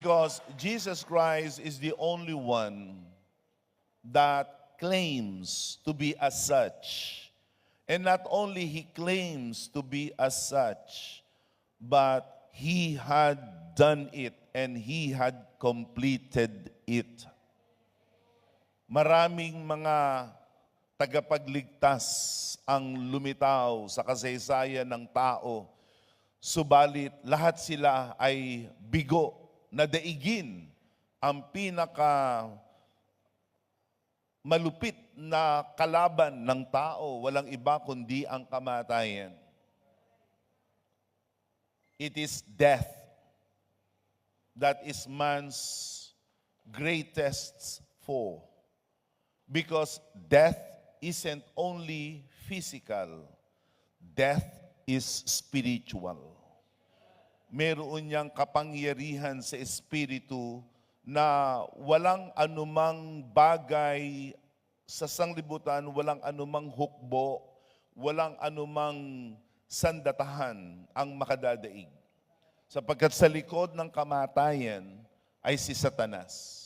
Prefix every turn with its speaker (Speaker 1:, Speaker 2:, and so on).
Speaker 1: Because Jesus Christ is the only one that claims to be as such. And not only he claims to be as such, but he had done it and he had completed it. Maraming mga tagapagligtas ang lumitaw sa kasaysayan ng tao, subalit lahat sila ay bigo na daigin. Ang pinaka malupit na kalaban ng tao, walang iba kundi ang kamatayan. It is death that is man's greatest foe. Because death isn't only physical, death is spiritual. Meron niyang kapangyarihan sa espiritu na walang anumang bagay sa sanglibutan, walang anumang hukbo, walang anumang sandatahan ang makadadaig. Sapagkat sa likod ng kamatayan ay si Satanas.